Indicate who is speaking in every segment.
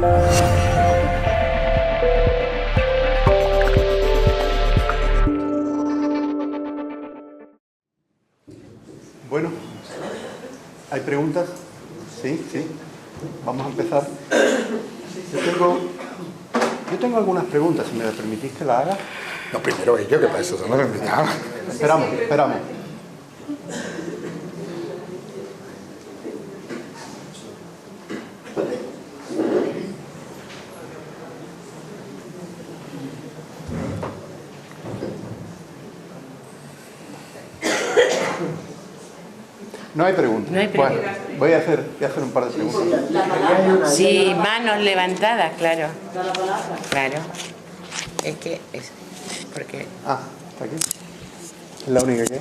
Speaker 1: Bueno, ¿hay preguntas? Sí, sí. Vamos a empezar. Yo tengo algunas preguntas, si me permitís que las haga.
Speaker 2: No, primero ellos, que para eso son los invitados.
Speaker 1: Esperamos. No hay preguntas.
Speaker 3: No hay preguntas.
Speaker 1: Bueno, voy a hacer un par de preguntas.
Speaker 3: Sí, manos levantadas, claro. Claro. Es que es porque...
Speaker 1: Ah, ¿está aquí? Es la única que hay.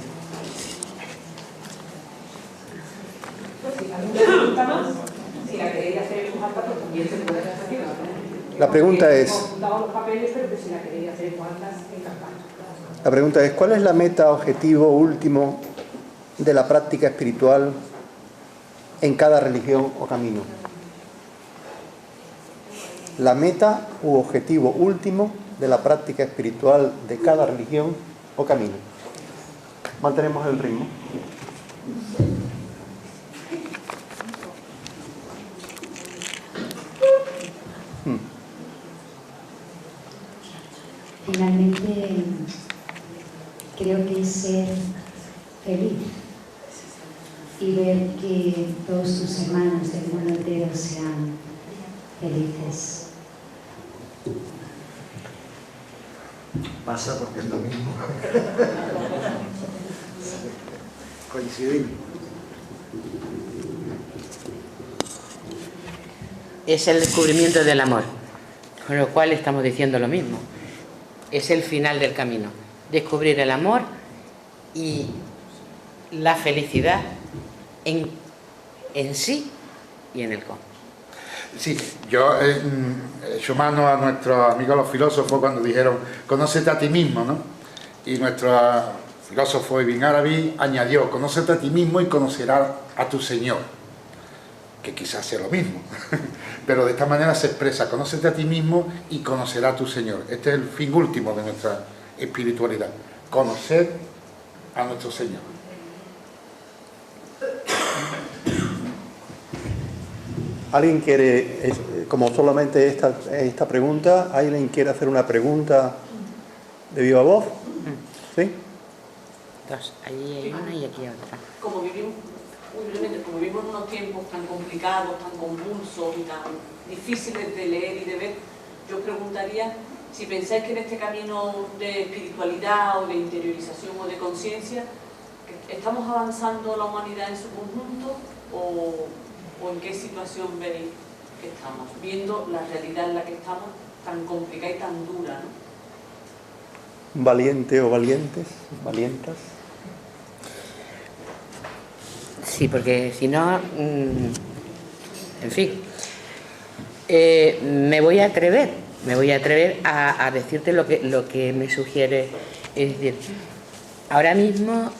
Speaker 1: La pregunta es, ¿cuál es la meta, objetivo último de la práctica espiritual en cada religión o camino? La meta u objetivo último de la práctica espiritual de cada religión o camino. Mantenemos el ritmo.
Speaker 4: Finalmente, creo que es ser feliz y ver que todos tus hermanos del mundo entero sean felices.
Speaker 2: Pasa porque es lo mismo. Coincidimos.
Speaker 3: Es el descubrimiento del amor, con lo cual estamos diciendo lo mismo. Es el final del camino. Descubrir el amor y la felicidad en sí y en el cómo.
Speaker 2: Sí, yo he hecho mano a nuestros amigos los filósofos cuando dijeron conócete a ti mismo, ¿no? Y nuestro filósofo Ibn Arabi añadió conócete a ti mismo y conocerás a tu Señor, que quizás sea lo mismo, pero de esta manera se expresa conócete a ti mismo y conocerás a tu Señor. Este es el fin último de nuestra espiritualidad, conocer a nuestro Señor.
Speaker 1: ¿Alguien quiere, como solamente esta pregunta, alguien quiere hacer una pregunta de viva voz? ¿Sí?
Speaker 3: Dos, allí hay una y aquí otra.
Speaker 5: Como vivimos en unos tiempos tan complicados, tan convulsos y tan difíciles de leer y de ver, yo preguntaría si pensáis que en este camino de espiritualidad o de interiorización o de conciencia, ¿estamos avanzando la humanidad en su conjunto o en qué situación veis que estamos, viendo la realidad en la que estamos tan complicada y tan dura, ¿no?
Speaker 1: ¿Valiente o valientes? ¿Valientas?
Speaker 3: Sí, porque si no, en fin, me voy a atrever a decirte lo que me sugiere. Es decir, ahora mismo,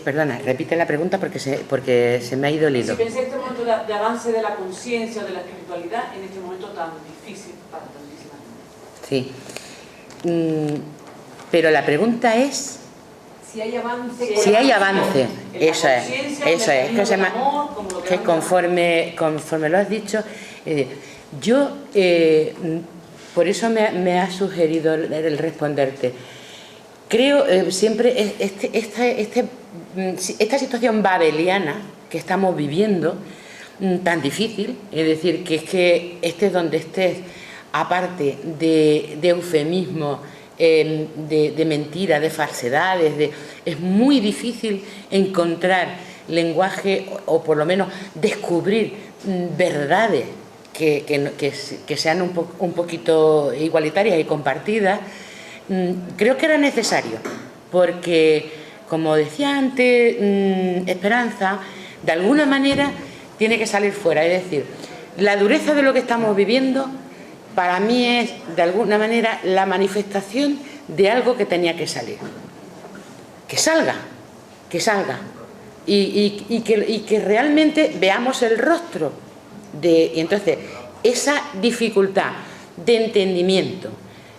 Speaker 3: perdona, repite la pregunta porque se me ha ido el hilo.
Speaker 5: Si pensáis este momento de avance de la conciencia o de la espiritualidad en este momento tan difícil para tantísima gente.
Speaker 3: Pero la preguna es...
Speaker 5: Si hay avance,
Speaker 3: eso es, que conforme lo has dicho, yo por eso me ha sugerido el responderte. Creo siempre esta situación babeliana que estamos viviendo, tan difícil, es decir, que es que estés donde estés, aparte de eufemismo, de mentiras, de falsedades, es muy difícil encontrar lenguaje o por lo menos descubrir verdades que sean un poquito igualitarias y compartidas. Creo que era necesario porque, como decía antes Esperanza, de alguna manera tiene que salir fuera, es decir, la dureza de lo que estamos viviendo para mí es, de alguna manera, la manifestación de algo que tenía que salir. Que salga. Y que realmente veamos el rostro Y entonces, esa dificultad de entendimiento,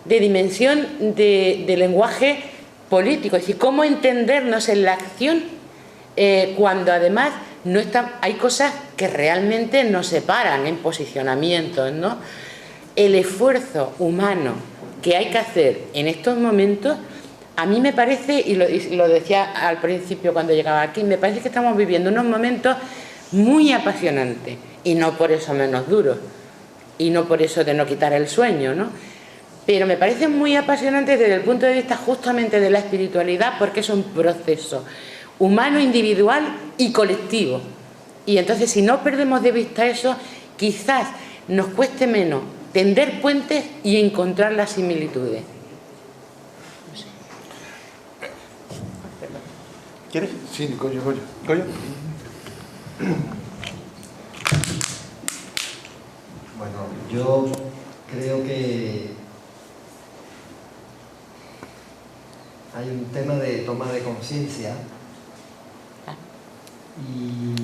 Speaker 3: de dimensión de lenguaje político, es decir, cómo entendernos en la acción cuando además no está, hay cosas que realmente nos separan en posicionamientos, ¿no? El esfuerzo humano que hay que hacer en estos momentos, a mí me parece, y lo decía al principio cuando llegaba aquí, me parece que estamos viviendo unos momentos muy apasionantes, y no por eso menos duros, y no por eso de no quitar el sueño, ¿no? Pero me parece muy apasionante desde el punto de vista justamente de la espiritualidad, porque es un proceso humano, individual y colectivo. Y entonces, si no perdemos de vista eso, quizás nos cueste menos tender puentes y encontrar las similitudes. No sé.
Speaker 1: ¿Quieres?
Speaker 2: Sí, Goyo.
Speaker 1: ¿Goyo?
Speaker 6: Bueno, yo creo que hay un tema de toma de conciencia, y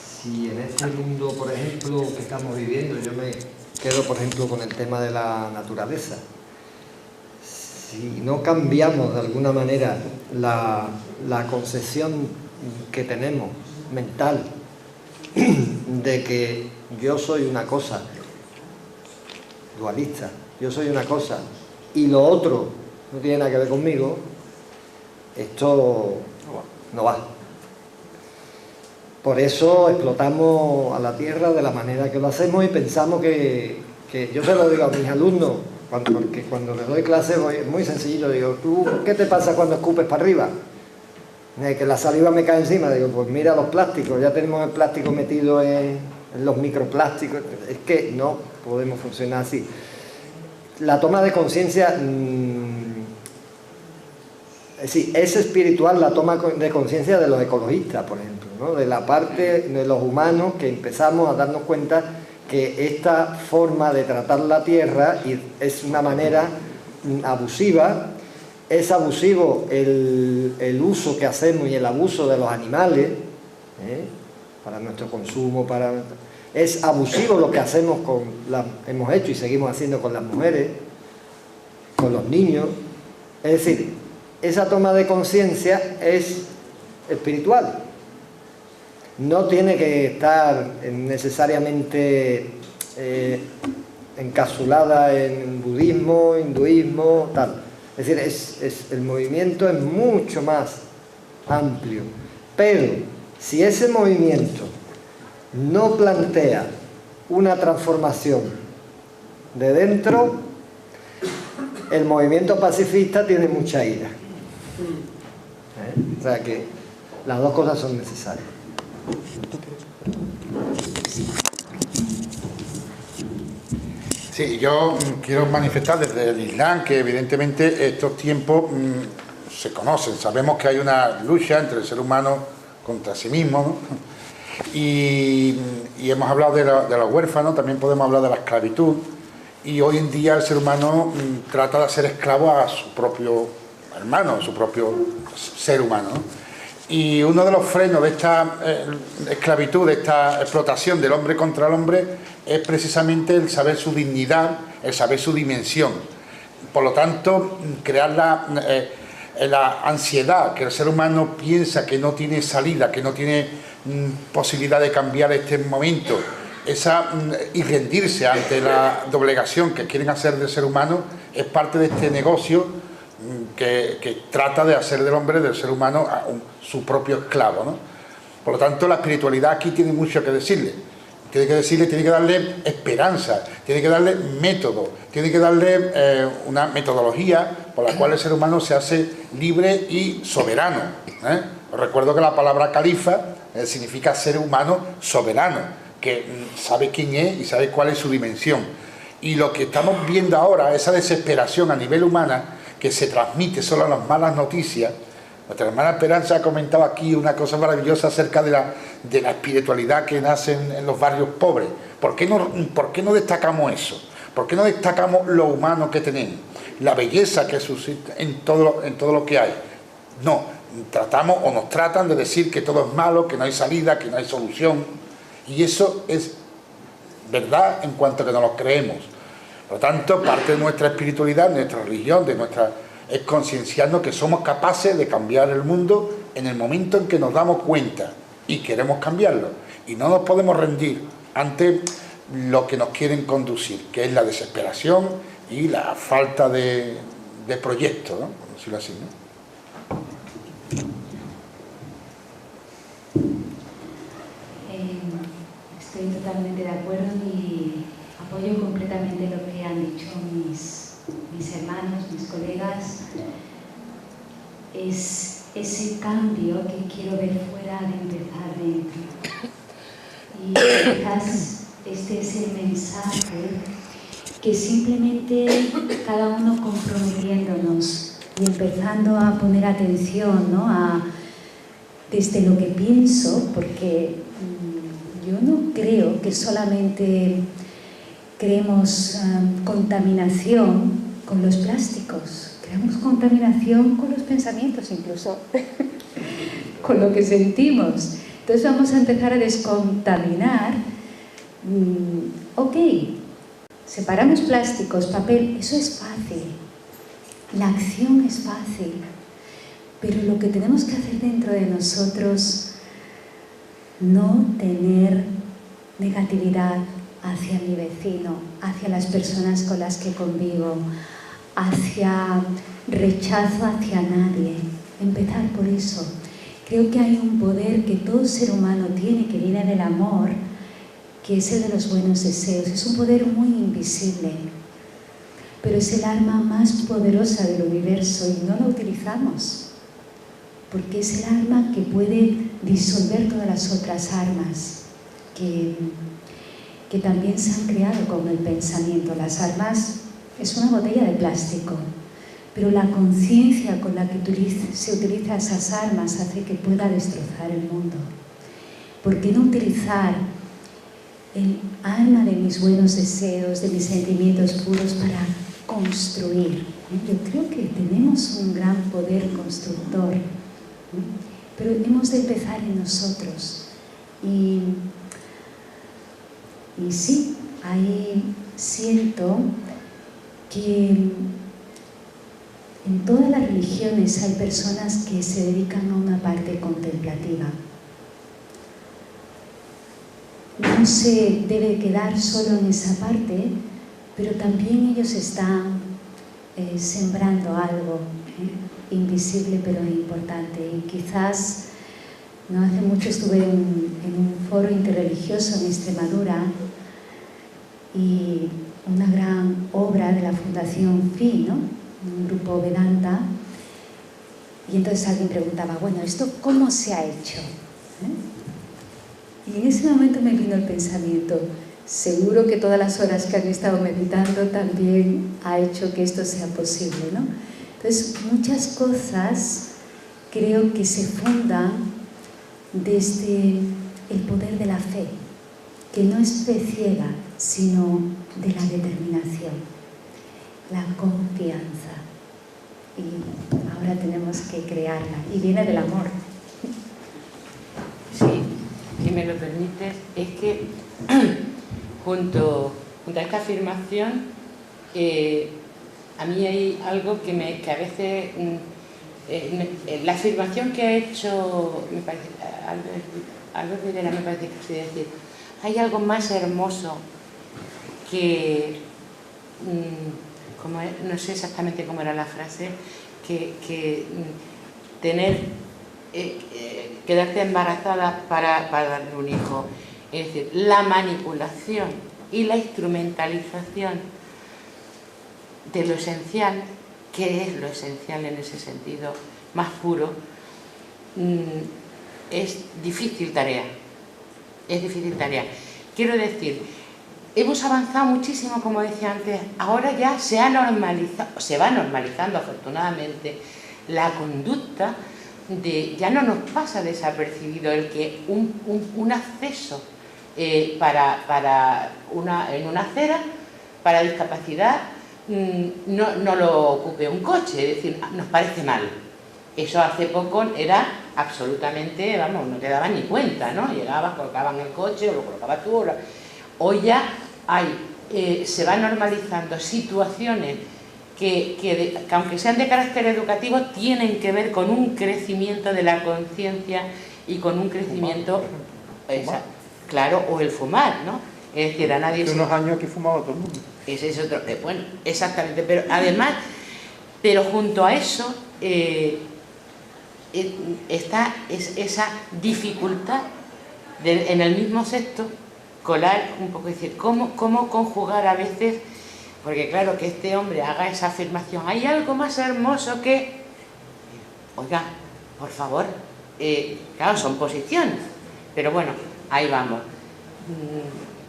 Speaker 6: si en este mundo, por ejemplo, que estamos viviendo, yo me quedo, por ejemplo, con el tema de la naturaleza. Si no cambiamos de alguna manera la concepción que tenemos mental de que yo soy una cosa dualista, yo soy una cosa y lo otro no tiene nada que ver conmigo, esto no va. Por eso explotamos a la tierra de la manera que lo hacemos y pensamos que yo se lo digo a mis alumnos, porque cuando les doy clase es muy sencillo, digo, ¿tú qué te pasa cuando escupes para arriba? Que la saliva me cae encima, digo, pues mira los plásticos, ya tenemos el plástico metido en los microplásticos, es que no podemos funcionar así. La toma de conciencia, es espiritual la toma de conciencia de los ecologistas, por ejemplo, ¿no? De la parte de los humanos que empezamos a darnos cuenta que esta forma de tratar la tierra es una manera abusiva. Es abusivo el uso que hacemos y el abuso de los animales, para nuestro consumo, es abusivo lo que hacemos hemos hecho y seguimos haciendo con las mujeres, con los niños. Es decir, esa toma de conciencia es espiritual. No tiene que estar necesariamente encapsulada en budismo, hinduismo, tal. Es decir, el movimiento es mucho más amplio. Pero si ese movimiento no plantea una transformación de dentro, el movimiento pacifista tiene mucha ira. O sea que las dos cosas son necesarias.
Speaker 2: Sí, yo quiero manifestar desde el Islam que evidentemente estos tiempos se conocen, sabemos que hay una lucha entre el ser humano contra sí mismo, ¿no? Y hemos hablado de los huérfanos, también podemos hablar de la esclavitud, y hoy en día el ser humano trata de hacer esclavo a su propio hermano, a su propio ser humano, ¿no? Y uno de los frenos de esta esclavitud, de esta explotación del hombre contra el hombre, es precisamente el saber su dignidad, el saber su dimensión. Por lo tanto, crear la ansiedad, que el ser humano piensa que no tiene salida, que no tiene posibilidad de cambiar este momento, y rendirse ante la doblegación que quieren hacer del ser humano, es parte de este negocio que trata de hacer del hombre, del ser humano, su propio esclavo, ¿no? Por lo tanto, la espiritualidad aquí tiene mucho que decirle. Tiene que darle esperanza, tiene que darle método, tiene que darle una metodología por la cual el ser humano se hace libre y soberano. Os recuerdo que la palabra califa significa ser humano soberano, que sabe quién es y sabe cuál es su dimensión. Y lo que estamos viendo ahora, esa desesperación a nivel humana, que se transmite solo en las malas noticias. Nuestra hermana Esperanza ha comentado aquí una cosa maravillosa acerca de la espiritualidad que nace en los barrios pobres. ¿Por qué no destacamos eso? ¿Por qué no destacamos lo humano que tenemos? La belleza que suscita en todo lo que hay. No, nos tratan de decir que todo es malo, que no hay salida, que no hay solución. Y eso es verdad en cuanto que nos lo creemos. Por lo tanto, parte de nuestra espiritualidad, de nuestra religión, es concienciarnos que somos capaces de cambiar el mundo en el momento en que nos damos cuenta y queremos cambiarlo. Y no nos podemos rendir ante lo que nos quieren conducir, que es la desesperación y la falta de proyecto, ¿no? Por decirlo así, ¿no?
Speaker 4: Estoy totalmente de acuerdo y apoyo completamente lo que han dicho mis hermanos, mis colegas. Es ese cambio que quiero ver fuera de empezar dentro. Y quizás este es el mensaje que simplemente cada uno comprometiéndonos y empezando a poner atención, ¿no? Desde lo que pienso, porque yo no creo que solamente creemos contaminación con los plásticos, creamos contaminación con los pensamientos, incluso con lo que sentimos. Entonces vamos a empezar a descontaminar. Ok, separamos plásticos, papel, eso es fácil. La acción es fácil. Pero lo que tenemos que hacer dentro de nosotros, no tener negatividad hacia mi vecino, hacia las personas con las que convivo, hacia rechazo hacia nadie. Empezar por eso. Creo que hay un poder que todo ser humano tiene, que viene del amor, que es el de los buenos deseos. Es un poder muy invisible, pero es el arma más poderosa del universo y no lo utilizamos, porque es el arma que puede disolver todas las otras armas que también se han creado con el pensamiento. Las armas es una botella de plástico, pero la conciencia con la que se utiliza esas armas hace que pueda destrozar el mundo. ¿Por qué no utilizar el alma de mis buenos deseos, de mis sentimientos puros para construir? Yo creo que tenemos un gran poder constructor, pero hemos de empezar en nosotros. Y sí, ahí siento que en todas las religiones hay personas que se dedican a una parte contemplativa. No se debe quedar solo en esa parte, pero también ellos están sembrando algo invisible pero importante. Y quizás, no hace mucho estuve en un foro interreligioso en Extremadura y una gran obra de la Fundación FI, ¿no? Un grupo Vedanta, y entonces alguien preguntaba, bueno, ¿esto cómo se ha hecho? Y en ese momento me vino el pensamiento, seguro que todas las horas que han estado meditando también ha hecho que esto sea posible, ¿no? Entonces, muchas cosas creo que se fundan desde el poder de la fe, que no es fe ciega, sino de la determinación, la confianza. Y ahora tenemos que crearla, y viene del amor.
Speaker 3: Sí, si me lo permites, es que junto a esta afirmación, a mí hay algo que a veces, la afirmación que ha hecho, me parece, Albert Rivera, me parece que sí, decir, hay algo más hermoso que, no sé exactamente cómo era la frase, que tener, quedarte embarazada para darle un hijo. Es decir, la manipulación y la instrumentalización de lo esencial, que es lo esencial en ese sentido más puro, es difícil tarea. Es difícil tarea. Quiero decir, hemos avanzado muchísimo, como decía antes, ahora ya se ha normalizado, se va normalizando afortunadamente la conducta de, ya no nos pasa desapercibido el que un acceso en una acera para discapacidad no lo ocupe un coche, es decir, nos parece mal. Eso hace poco era absolutamente, vamos, no te daban ni cuenta, ¿no? Llegabas, colocaban el coche o lo colocabas tú. hoy ya se van normalizando situaciones que aunque sean de carácter educativo, tienen que ver con un crecimiento de la conciencia y con un crecimiento, claro, o el fumar, ¿no? Es decir, a nadie...
Speaker 1: Hace unos años aquí fumaba todo el mundo.
Speaker 3: Ese es otro... bueno, exactamente, pero además, pero junto a eso está esa dificultad en el mismo sexto colar un poco, decir, cómo conjugar a veces, porque claro, que este hombre haga esa afirmación, hay algo más hermoso que... Oiga, por favor, claro, son posiciones, pero bueno, ahí vamos.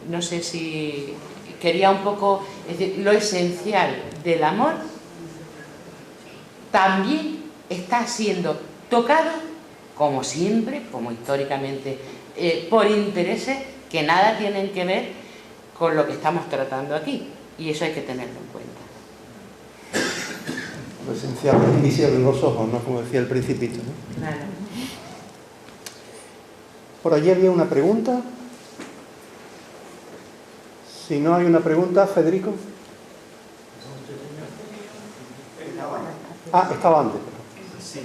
Speaker 3: No sé si quería un poco, es decir, lo esencial del amor también está siendo tocado, como siempre, como históricamente, por intereses que nada tienen que ver con lo que estamos tratando aquí, y eso hay que tenerlo en cuenta.
Speaker 1: Lo esencial es que se abren los ojos, ¿no? Como decía el Principito, ¿no?
Speaker 3: Claro.
Speaker 1: Por allí había una pregunta. Si no hay una pregunta, Federico. Estaba antes.
Speaker 7: Sí.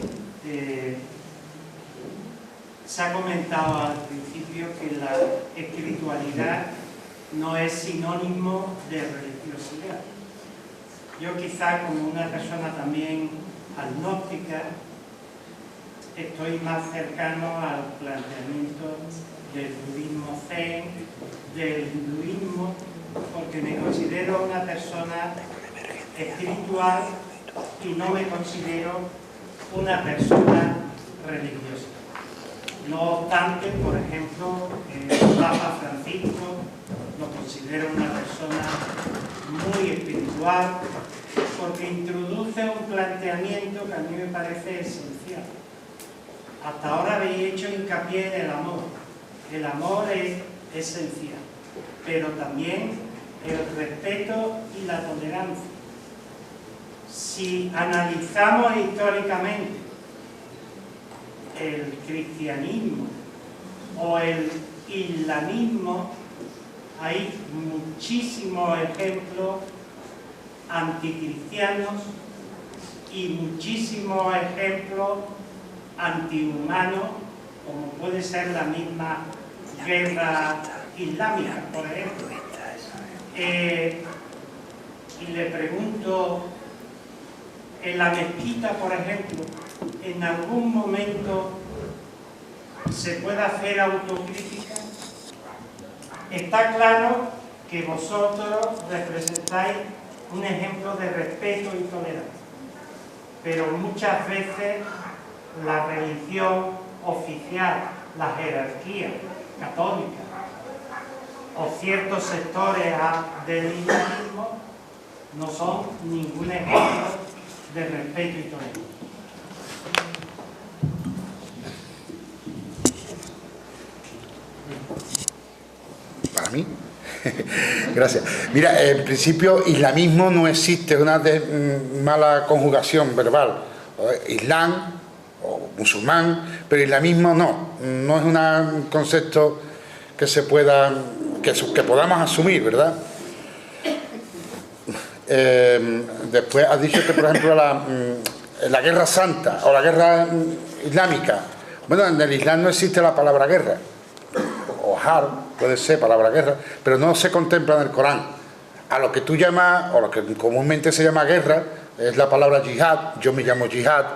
Speaker 7: Se ha comentado al principio que la espiritualidad no es sinónimo de religiosidad. Yo quizá como una persona también agnóstica estoy más cercano al planteamiento del budismo zen, del hinduismo, porque me considero una persona espiritual y no me considero una persona religiosa. No obstante, por ejemplo, el Papa Francisco lo considero una persona muy espiritual porque introduce un planteamiento que a mí me parece esencial. Hasta ahora habéis hecho hincapié en el amor. El amor es esencial, pero también el respeto y la tolerancia. Si analizamos históricamente el cristianismo o el islamismo, hay muchísimos ejemplos anticristianos y muchísimos ejemplos antihumanos, como puede ser la misma guerra islámica, por ejemplo. Y le pregunto, en la mezquita, por ejemplo, ¿en algún momento se puede hacer autocrítica? Está claro que vosotros representáis un ejemplo de respeto y tolerancia, pero muchas veces la religión oficial, la jerarquía católica o ciertos sectores del islamismo no son ningún ejemplo de respeto y tolerancia.
Speaker 2: Para mí. Gracias. Mira, en principio islamismo no existe, es una mala conjugación verbal. Islam o musulmán, pero islamismo no es un concepto que se pueda, que podamos asumir, ¿verdad? Después has dicho que, por ejemplo, la guerra santa o la guerra islámica, bueno, en el Islam no existe la palabra guerra, o harb, puede ser palabra guerra, pero no se contempla en el Corán. A lo que tú llamas, o lo que comúnmente se llama guerra, es la palabra yihad, yo me llamo yihad,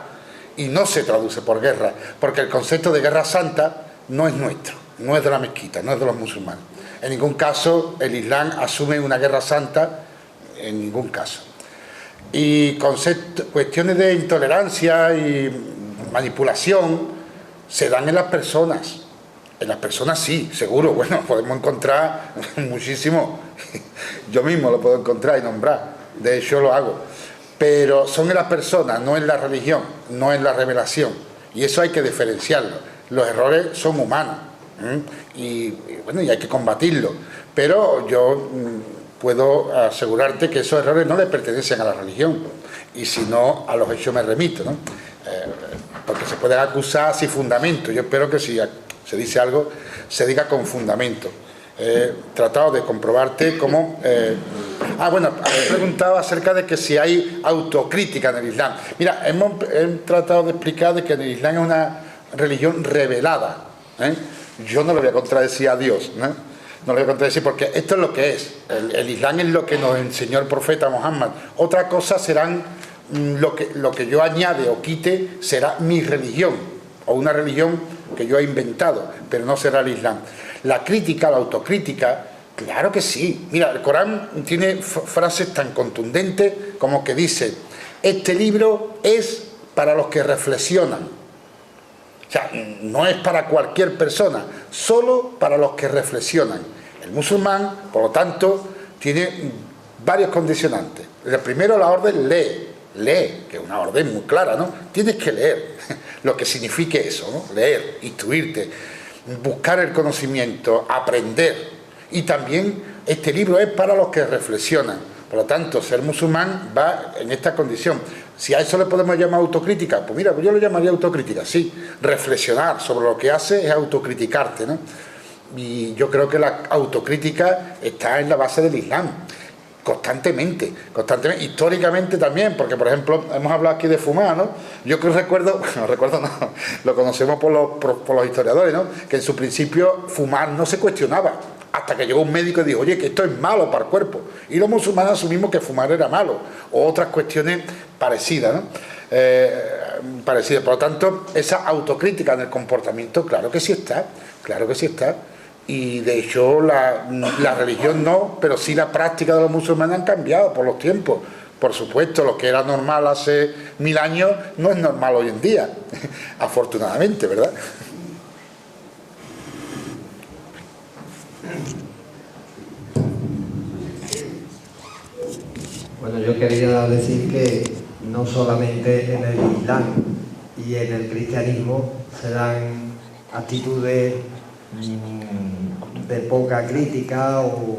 Speaker 2: y no se traduce por guerra, porque el concepto de guerra santa no es nuestro, no es de la mezquita, no es de los musulmanes. En ningún caso el Islam asume una guerra santa, en ningún caso. Y cuestiones de intolerancia y manipulación se dan en las personas. En las personas sí, seguro, bueno, podemos encontrar muchísimo. Yo mismo lo puedo encontrar y nombrar, de hecho lo hago. Pero son en las personas, no en la religión, no en la revelación. Y eso hay que diferenciarlo. Los errores son humanos, y bueno, y hay que combatirlos. Pero yo puedo asegurarte que esos errores no le pertenecen a la religión. Y si no, a los hechos me remito, ¿no? Porque se pueden acusar sin fundamento. Yo espero que si se dice algo, se diga con fundamento. He tratado de comprobarte cómo... bueno, he preguntado acerca de que si hay autocrítica en el Islam. Mira, he tratado de explicar de que en el Islam es una religión revelada. Yo no le voy a contradecir a Dios, no le voy a contradecir porque esto es lo que es. El Islam es lo que nos enseñó el profeta Muhammad. Otra cosa serán lo que yo añade o quite será mi religión o una religión que yo he inventado, pero no será el Islam. La crítica, la autocrítica, claro que sí. Mira, el Corán tiene frases tan contundentes como que dice: este libro es para los que reflexionan. O sea, no es para cualquier persona, solo para los que reflexionan. El musulmán, por lo tanto, tiene varios condicionantes. El primero, la orden lee, que es una orden muy clara, ¿no? Tienes que leer, lo que signifique eso, ¿no? Leer, instruirte, buscar el conocimiento, aprender. Y también este libro es para los que reflexionan. Por lo tanto, ser musulmán va en esta condición. Si a eso le podemos llamar autocrítica, pues mira, pues yo lo llamaría autocrítica, sí. Reflexionar sobre lo que hace es autocriticarte, ¿no? Y yo creo que la autocrítica está en la base del Islam, constantemente, históricamente también, porque por ejemplo, hemos hablado aquí de fumar, ¿no? Yo creo lo conocemos por los historiadores, ¿no? Que en su principio fumar no se cuestionaba, hasta que llegó un médico y dijo: oye, que esto es malo para el cuerpo. Y los musulmanes asumimos que fumar era malo, o otras cuestiones parecidas, ¿no? Parecidas. Por lo tanto, esa autocrítica en el comportamiento, claro que sí está. Y de hecho la religión no, pero sí la práctica de los musulmanes han cambiado por los tiempos. Por supuesto, lo que era normal hace 1000 años no es normal hoy en día, afortunadamente, ¿verdad?
Speaker 6: Bueno, yo quería decir que no solamente en el Islam y en el cristianismo se dan actitudes de poca crítica, o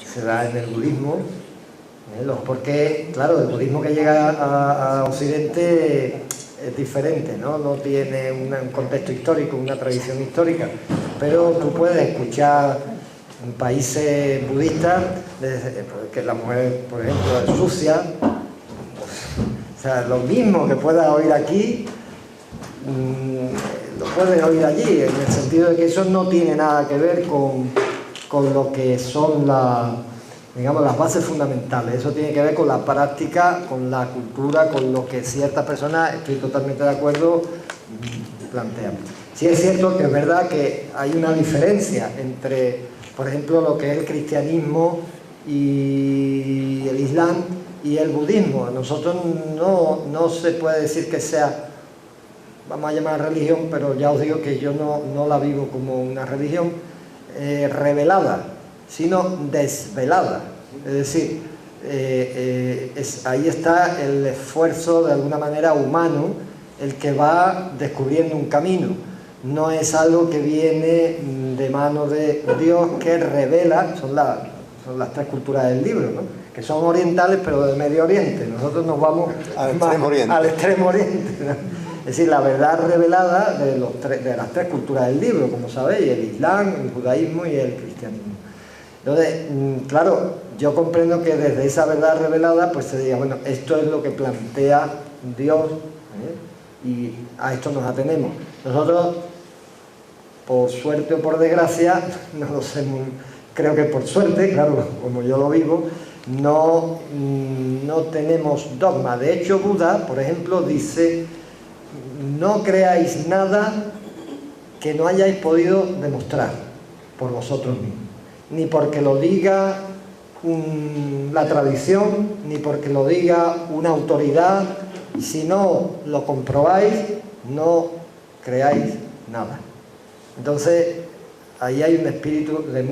Speaker 6: se da en el budismo, porque claro, el budismo que llega a Occidente es diferente, ¿no? No tiene un contexto histórico, una tradición histórica, pero tú puedes escuchar en países budistas que la mujer, por ejemplo, es sucia, o sea, lo mismo que puedas oír aquí, lo puedes oír allí, en el sentido de que eso no tiene nada que ver con lo que son las bases fundamentales. Eso tiene que ver con la práctica, con la cultura, con lo que ciertas personas, estoy totalmente de acuerdo, plantean. Sí es cierto que es verdad que hay una diferencia entre, por ejemplo, lo que es el cristianismo y el Islam y el budismo. Nosotros no se puede decir que sea, vamos a llamar religión, pero ya os digo que yo no la vivo como una religión revelada, sino desvelada. Es decir, ahí está el esfuerzo de alguna manera humano, el que va descubriendo un camino. No es algo que viene de mano de Dios, que revela, son las tres culturas del libro, ¿no? Que son orientales, pero del Medio Oriente. Nosotros nos vamos al extremo oriente, ¿no? Es decir, la verdad revelada de las tres culturas del libro, como sabéis, el Islam, el judaísmo y el cristianismo. Entonces, claro, yo comprendo que desde esa verdad revelada, pues se diga, bueno, esto es lo que plantea Dios, y a esto nos atenemos. Nosotros, por suerte o por desgracia, no lo sé, creo que por suerte, claro, como yo lo vivo, no tenemos dogma. De hecho, Buda, por ejemplo, dice: no creáis nada que no hayáis podido demostrar por vosotros mismos, ni porque lo diga la tradición, ni porque lo diga una autoridad. Si no lo comprobáis, no creáis nada. Entonces, ahí hay un espíritu de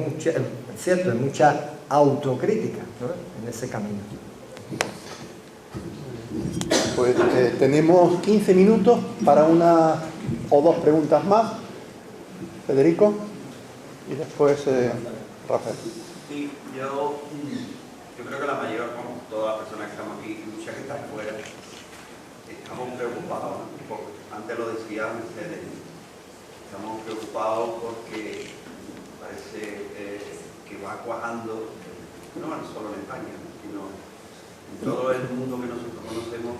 Speaker 6: mucha autocrítica, ¿no? En ese camino.
Speaker 1: Pues tenemos 15 minutos para una o dos preguntas más. Federico y después Rafael.
Speaker 8: Sí, yo creo que la mayor, como todas las personas que estamos aquí, muchas que están fuera, estamos preocupados, ¿no? Antes lo decía Mercedes, estamos preocupados porque parece va cuajando, no solo en España, sino en todo el mundo que nosotros conocemos,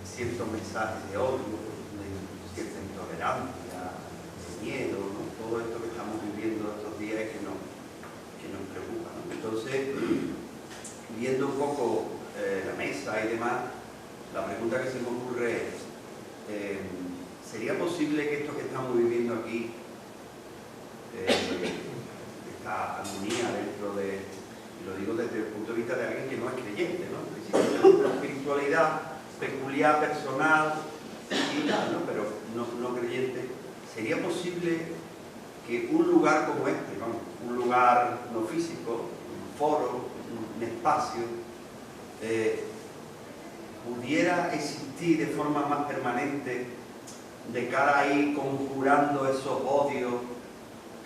Speaker 8: ciertos mensajes de odio, de cierta intolerancia, de miedo, ¿no? Todo esto que estamos viviendo estos días que nos preocupa, ¿no? Entonces, viendo un poco la mesa y demás, la pregunta que se me ocurre es, ¿sería posible que esto que estamos viviendo aquí, esta armonía dentro de, y lo digo desde el punto de vista de alguien que no es creyente, ¿no? Es una espiritualidad peculiar, personal y tal, ¿no? Pero no creyente, ¿sería posible que un lugar como este, ¿no? Un lugar no físico, un foro, un espacio, pudiera existir de forma más permanente de cara a ir conjurando esos odios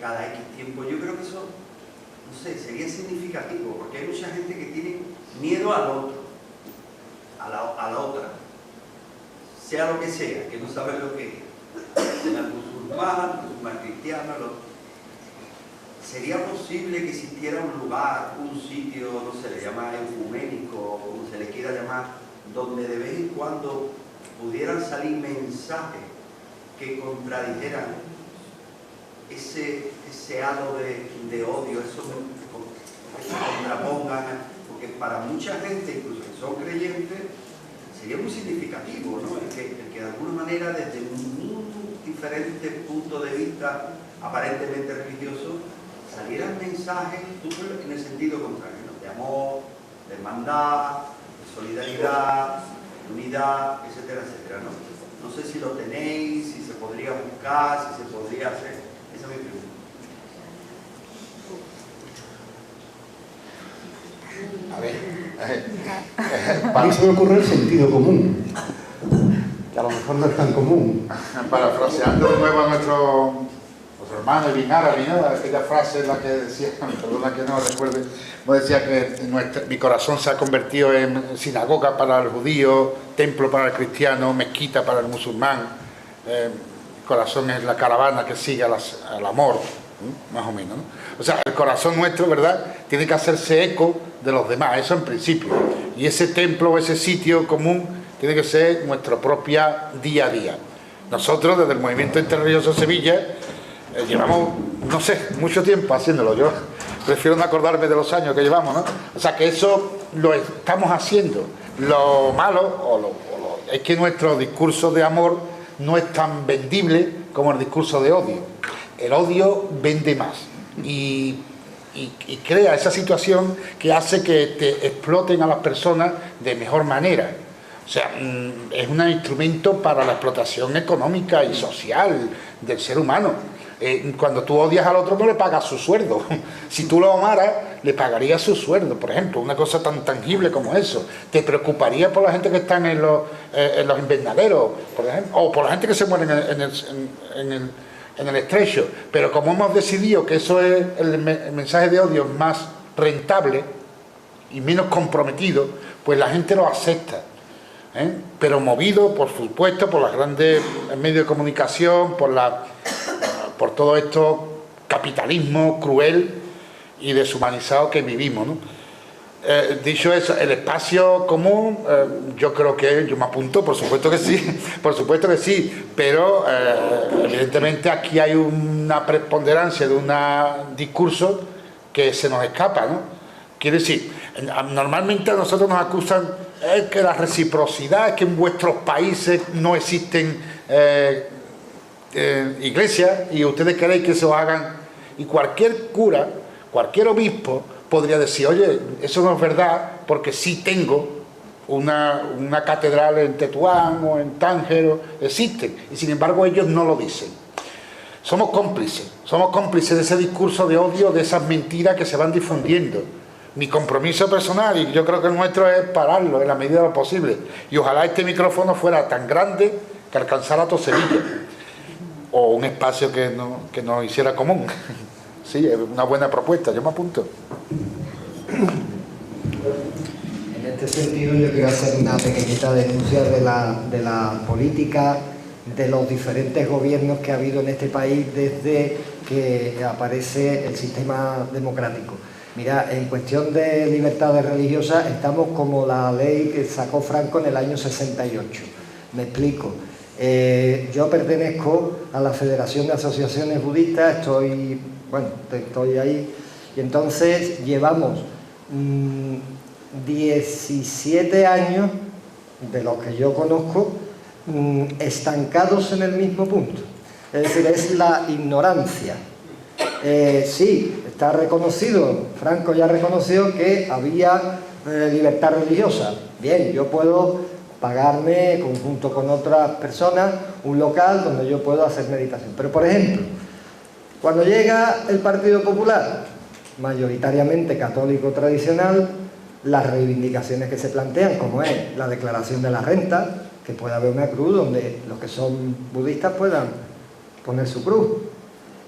Speaker 8: cada X tiempo? Yo creo que eso, no sé, sería significativo, porque hay mucha gente que tiene miedo al otro, a la otra, sea lo que sea, que no sabe lo que es, sea musulmán cristiano, ¿sería posible que existiera un lugar, un sitio, no se le llama ecuménico, como se le quiera llamar, donde de vez en cuando pudieran salir mensajes que contradijeran ese halo de odio, eso que se contrapongan, porque para mucha gente, incluso que son creyentes, sería muy significativo, ¿no? El que de alguna manera, desde un diferente punto de vista aparentemente religioso, salieran mensajes en el sentido contrario, ¿no? De amor, de hermandad, de solidaridad, de unidad, etcétera, etcétera, ¿no? No sé si lo tenéis, si se podría buscar, si se podría hacer. Esa es mi pregunta.
Speaker 1: A mí se me ocurre el sentido común, que a lo mejor no es tan común.
Speaker 2: Parafraseando de nuevo a nuestro hermano Ibn Arabi, ¿no? Aquella frase en la que decía, perdona que no recuerde, decía que mi corazón se ha convertido en sinagoga para el judío, templo para el cristiano, mezquita para el musulmán. El corazón es la caravana que sigue al amor, más o menos, ¿no? O sea, el corazón nuestro, ¿verdad?, tiene que hacerse eco de los demás, eso en principio. Y ese templo, ese sitio común, tiene que ser nuestro propio día a día. Nosotros, desde el Movimiento Interreligioso Sevilla, llevamos, no sé, mucho tiempo haciéndolo. Yo prefiero no acordarme de los años que llevamos, ¿no? O sea, que eso lo estamos haciendo. Lo malo es que nuestro discurso de amor no es tan vendible como el discurso de odio. El odio vende más y crea esa situación que hace que te exploten a las personas de mejor manera. O sea, es un instrumento para la explotación económica y social del ser humano. Cuando tú odias al otro no le pagas su sueldo. Si tú lo amaras, le pagarías su sueldo, por ejemplo, una cosa tan tangible como eso. Te preocuparía por la gente que están en los invernaderos, por ejemplo, o por la gente que se muere en el estrecho. Pero como hemos decidido que eso es el mensaje de odio más rentable y menos comprometido, pues la gente lo acepta. Pero movido, por supuesto, por los grandes medios de comunicación, por todo esto capitalismo cruel y deshumanizado que vivimos, ¿no? Dicho eso, el espacio común, yo creo que yo me apunto, por supuesto que sí, pero evidentemente aquí hay una preponderancia de un discurso que se nos escapa, ¿no? Quiere decir, normalmente a nosotros nos acusan que la reciprocidad, que en vuestros países no existen iglesias y ustedes queréis que se os hagan, y cualquier cura, cualquier obispo podría decir, oye, eso no es verdad porque sí tengo una catedral en Tetuán o en Tánger, existen, y sin embargo ellos no lo dicen. Somos cómplices de ese discurso de odio, de esas mentiras que se van difundiendo. Mi compromiso personal, y yo creo que el nuestro, es pararlo en la medida de lo posible, y ojalá este micrófono fuera tan grande que alcanzara todo Sevilla, o un espacio que nos hiciera común. Sí, es una buena propuesta, yo me apunto.
Speaker 6: En este sentido yo quiero hacer una pequeñita denuncia de la política de los diferentes gobiernos que ha habido en este país desde que aparece el sistema democrático. Mira, en cuestión de libertades religiosas estamos como la ley que sacó Franco en el año 68. Me explico. Yo pertenezco a la Federación de Asociaciones Budistas, estoy ahí, y entonces llevamos 17 años, de los que yo conozco, estancados en el mismo punto. Es decir, es la ignorancia. Sí, está reconocido, Franco ya reconoció que había libertad religiosa. Bien, yo puedo pagarme, junto con otras personas, un local donde yo puedo hacer meditación. Pero, por ejemplo, cuando llega el Partido Popular, mayoritariamente católico tradicional, las reivindicaciones que se plantean, como es la declaración de la renta, que pueda haber una cruz donde los que son budistas puedan poner su cruz.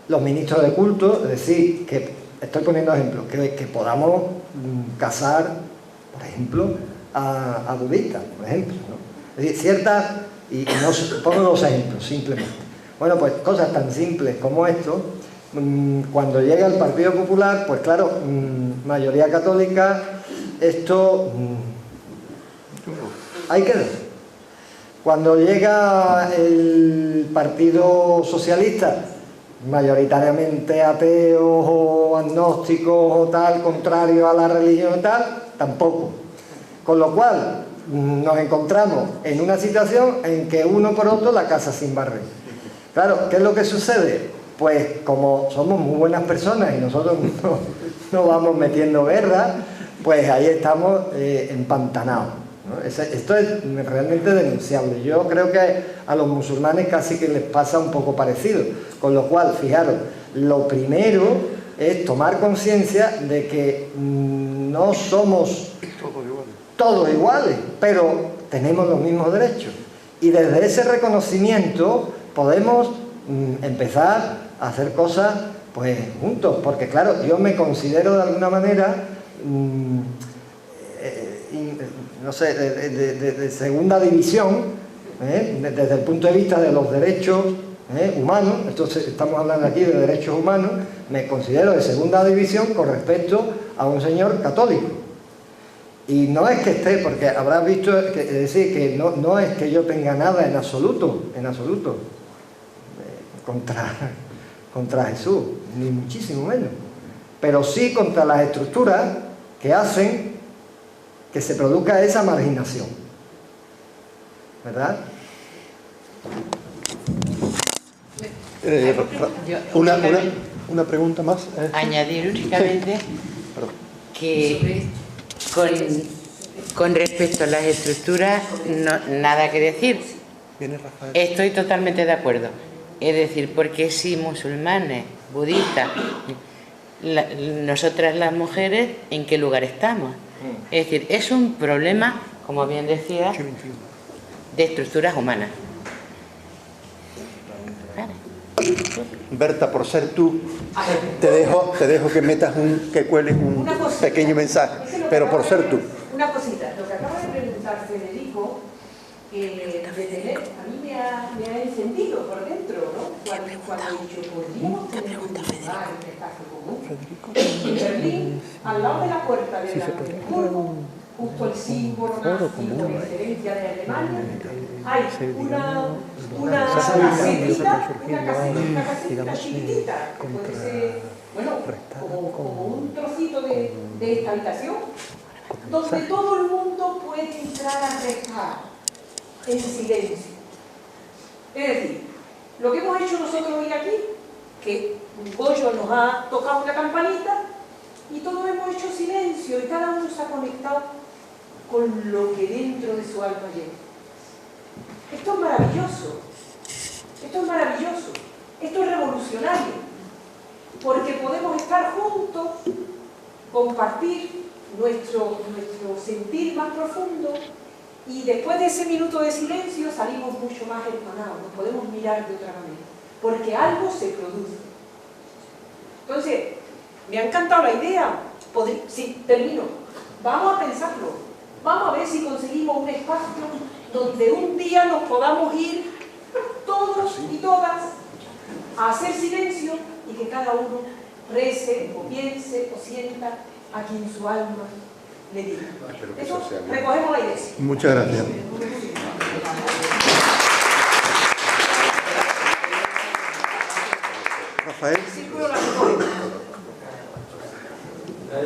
Speaker 6: Los ministros de culto, es decir, que estoy poniendo ejemplos, que podamos casar, por ejemplo, a budistas, por ejemplo, ¿no? Es decir, ciertas, y no pongo los ejemplos, simplemente. Bueno, pues cosas tan simples como esto, cuando llega el Partido Popular, pues claro, mayoría católica, esto hay que ver. Cuando llega el Partido Socialista, mayoritariamente ateos o agnósticos o tal, contrario a la religión y tal, tampoco. Con lo cual nos encontramos en una situación en que uno por otro la casa sin barrer. Claro, ¿qué es lo que sucede? Pues como somos muy buenas personas y nosotros no vamos metiendo guerra, pues ahí estamos empantanados, ¿no? Esto es realmente denunciable. Yo creo que a los musulmanes casi que les pasa un poco parecido. Con lo cual, fijaros, lo primero es tomar conciencia de que no somos todos iguales, pero tenemos los mismos derechos. Y desde ese reconocimiento podemos empezar a hacer cosas pues juntos, porque claro, yo me considero de alguna manera no sé, de segunda división, desde el punto de vista de los derechos humanos. Entonces estamos hablando aquí de derechos humanos. Me considero de segunda división con respecto a un señor católico. Y no es que esté, porque habrás visto, es decir, que no es que yo tenga nada en absoluto, contra Jesús, ni muchísimo menos. Pero sí contra las estructuras que hacen que se produzca esa marginación. ¿Verdad?
Speaker 1: Una pregunta más.
Speaker 3: Añadir únicamente que con respecto a las estructuras, nada que decir. Estoy totalmente de acuerdo. Es decir, porque si musulmanes, budistas, nosotras las mujeres, ¿en qué lugar estamos? Es decir, es un problema, como bien decía, de estructuras humanas.
Speaker 1: Berta, por ser tú, te dejo que metas que cueles un pequeño mensaje, pero por ser tú.
Speaker 9: Una cosita, lo que acaba de preguntar Federico, a mí me ha encendido por dentro, ¿no? Cuando he dicho, podríamos tener un lugar en espacio común. En Berlín, al lado de la puerta de Brandenburgo, justo el símbolo nazi por excelencia de Alemania, hay una casita chiquitita, que puede ser, bueno, como un trocito de esta habitación, donde todo el mundo puede entrar a rezar en silencio. Es decir, lo que hemos hecho nosotros hoy aquí, que Goyo nos ha tocado una campanita y todos hemos hecho silencio y cada uno se ha conectado con lo que dentro de su alma lleva. Esto es maravilloso, esto es revolucionario, porque podemos estar juntos, compartir nuestro sentir más profundo, y después de ese minuto de silencio salimos mucho más hermanados, nos podemos mirar de otra manera, porque algo se produce. Entonces, me ha encantado la idea. Sí, termino. Vamos a pensarlo. Vamos a ver si conseguimos un espacio donde un día nos podamos ir todos y todas a hacer silencio y que cada uno rece o piense o sienta a quien su alma le diga. Eso recogemos la iglesia.
Speaker 1: Muchas gracias. Rafael.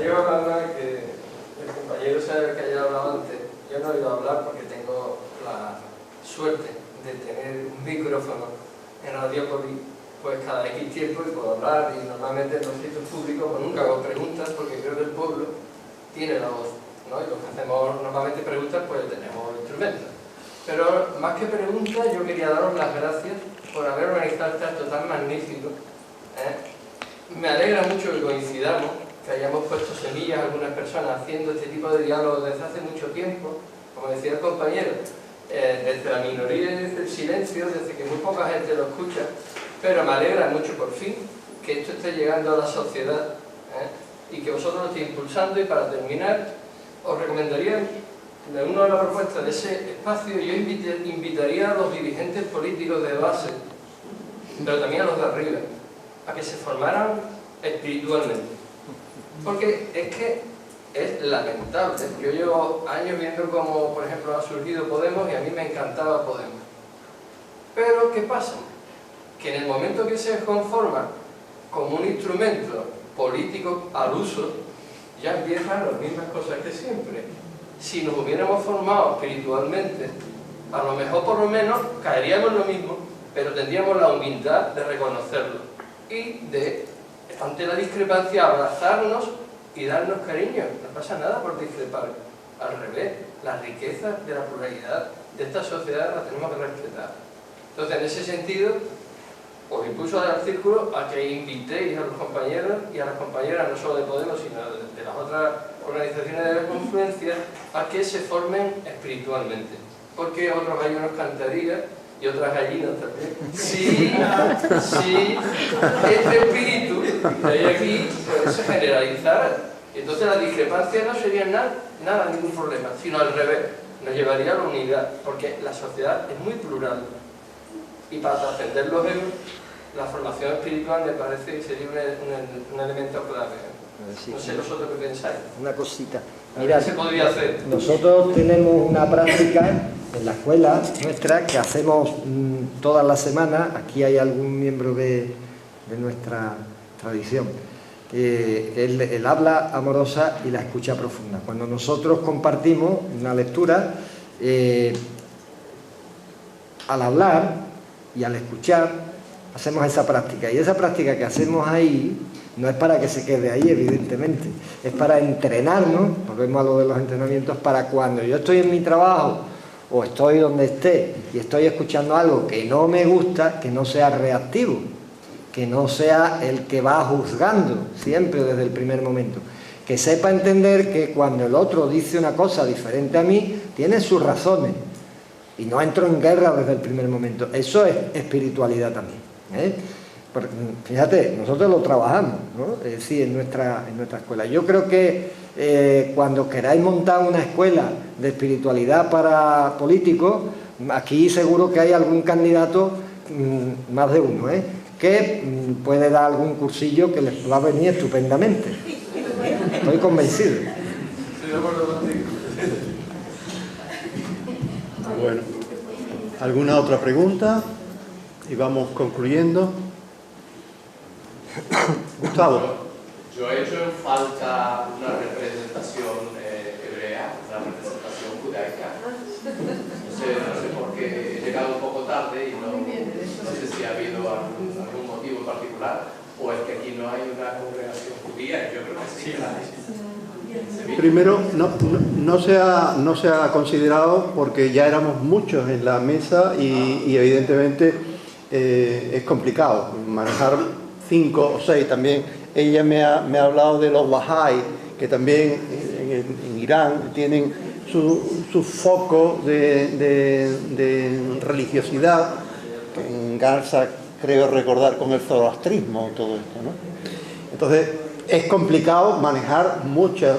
Speaker 10: Yo hablaba que el compañero sabe que haya hablado antes. Yo no he oído hablar porque tengo la suerte de tener un micrófono en Radiópolis pues cada X tiempo y puedo hablar, y normalmente en los sitios públicos pues nunca hago preguntas porque creo que el pueblo tiene la voz, ¿no? Y los que hacemos normalmente preguntas pues tenemos instrumentos. Pero más que preguntas, yo quería daros las gracias por haber organizado este acto tan magnífico. Me alegra mucho que coincidamos, que hayamos puesto semillas a algunas personas haciendo este tipo de diálogo desde hace mucho tiempo, como decía el compañero, desde la minoría y desde el silencio, desde que muy poca gente lo escucha, pero me alegra mucho por fin que esto esté llegando a la sociedad y que vosotros lo estéis impulsando. Y para terminar, os recomendaría, de una de las propuestas de ese espacio, yo invitaría a los dirigentes políticos de base, pero también a los de arriba, a que se formaran espiritualmente. Porque es que es lamentable. Yo llevo años viendo cómo, por ejemplo, ha surgido Podemos y a mí me encantaba Podemos. Pero, ¿qué pasa? Que en el momento que se conforma como un instrumento político al uso, ya empiezan las mismas cosas que siempre. Si nos hubiéramos formado espiritualmente, a lo mejor por lo menos caeríamos en lo mismo, pero tendríamos la humildad de reconocerlo y de, ante la discrepancia, abrazarnos y darnos cariño. No pasa nada por discrepar. Al revés, la riqueza de la pluralidad de esta sociedad la tenemos que respetar. Entonces, en ese sentido, os impulso al círculo a que invitéis a los compañeros y a las compañeras, no solo de Podemos, sino de las otras organizaciones de la confluencia, a que se formen espiritualmente. Porque otros gallinos cantarían y otras gallinas también. Sí, este espíritu que hay aquí pues, se generalizara. Entonces la discrepancia no sería nada, ningún problema, sino al revés, nos llevaría a la unidad, porque la sociedad es muy plural. Y para trascender los egos, la formación espiritual me parece que sería un elemento clave. No sé vosotros qué pensáis.
Speaker 6: Una cosita.
Speaker 10: Mira, ¿qué se podría hacer?
Speaker 6: Nosotros tenemos una práctica en la escuela nuestra que hacemos todas las semanas. Aquí hay algún miembro de nuestra tradición, el habla amorosa y la escucha profunda. Cuando nosotros compartimos una lectura, al hablar y al escuchar, hacemos esa práctica. Y esa práctica que hacemos ahí no es para que se quede ahí, evidentemente. Es para entrenarnos, volvemos a lo de los entrenamientos, para cuando yo estoy en mi trabajo o estoy donde esté y estoy escuchando algo que no me gusta, que no sea reactivo, que no sea el que va juzgando siempre desde el primer momento. Que sepa entender que cuando el otro dice una cosa diferente a mí, tiene sus razones. Y no entro en guerra desde el primer momento. Eso es espiritualidad también. Porque, fíjate, nosotros lo trabajamos, ¿no? Sí, en nuestra escuela. Yo creo que cuando queráis montar una escuela de espiritualidad para políticos, aquí seguro que hay algún candidato, más de uno, que puede dar algún cursillo que les va a venir estupendamente. Estoy convencido.
Speaker 1: Bueno, ¿alguna otra pregunta? Y vamos concluyendo. Gustavo.
Speaker 11: Yo he hecho en falta una representación hebrea, una representación judaica. No sé por qué he llegado un poco tarde y no sé si ha habido algún motivo particular o es que aquí no hay una congregación judía. Yo creo que sí que la hay.
Speaker 1: Primero, no se ha considerado porque ya éramos muchos en la mesa y evidentemente es complicado manejar 5 o 6 también. Ella me ha hablado de los Bahá'í, que también en Irán tienen su foco de religiosidad, que en Gaza creo recordar con el zoroastrismo, todo esto, ¿no? Entonces, es complicado manejar muchas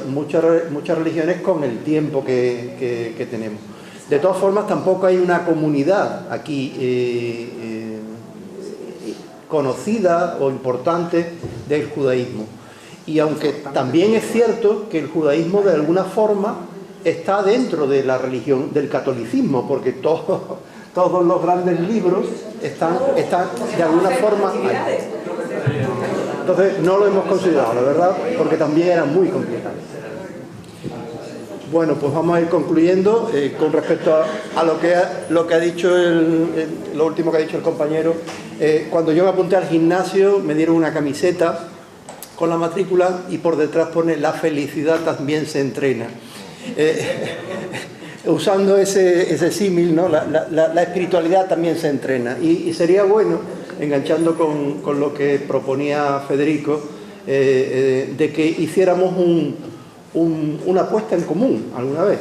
Speaker 1: religiones con el tiempo que tenemos. De todas formas, tampoco hay una comunidad aquí conocidas o importantes del judaísmo. Y aunque también es cierto que el judaísmo de alguna forma está dentro de la religión del catolicismo, porque todos los grandes libros están de alguna forma ahí. Entonces no lo hemos considerado, la verdad, porque también era muy complicado. Bueno, pues vamos a ir concluyendo con respecto a lo que ha dicho lo último que ha dicho el compañero. Cuando yo me apunté al gimnasio me dieron una camiseta con la matrícula y por detrás pone "la felicidad también se entrena". Usando ese símil, ¿no? La espiritualidad también se entrena. Y sería bueno, enganchando con lo que proponía Federico, de que hiciéramos una apuesta en común alguna vez.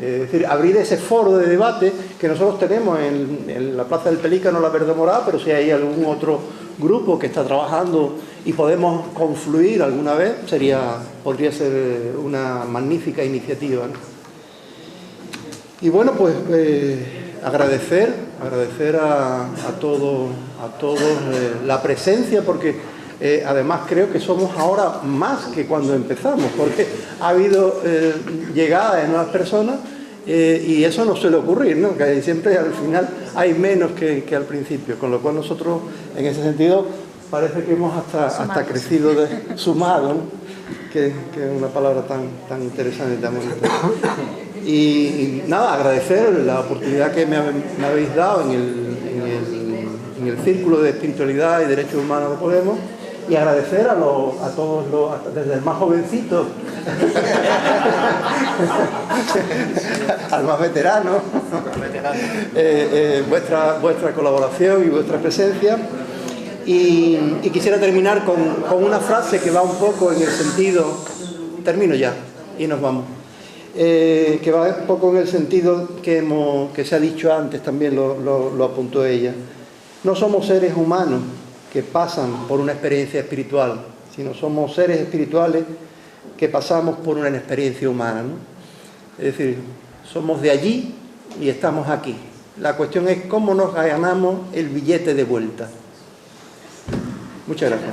Speaker 1: Es decir, abrir ese foro de debate que nosotros tenemos en la Plaza del Pelícano, la Verde Morada, pero si hay algún otro grupo que está trabajando y podemos confluir alguna vez, podría ser una magnífica iniciativa, ¿no? Y bueno, pues agradecer a todos la presencia, porque además creo que somos ahora más que cuando empezamos, porque ha habido llegada de nuevas personas y eso no suele ocurrir, ¿no? Que siempre al final hay menos que al principio, con lo cual nosotros en ese sentido parece que hemos hasta crecido, sumado, ¿no? Que es una palabra tan interesante, tan bonita. Y nada, agradecer la oportunidad que me habéis dado en el Círculo de Espiritualidad y Derechos Humanos de Podemos, y agradecer a todos, desde el más jovencito al más veterano, vuestra colaboración y vuestra presencia. Y quisiera terminar con una frase que va un poco en el sentido, termino ya y nos vamos, que va un poco en el sentido que se ha dicho antes, también lo apuntó ella. No somos seres humanos que pasan por una experiencia espiritual, sino somos seres espirituales que pasamos por una experiencia humana, ¿no? Es decir, somos de allí y estamos aquí. La cuestión es cómo nos ganamos el billete de vuelta. Muchas gracias.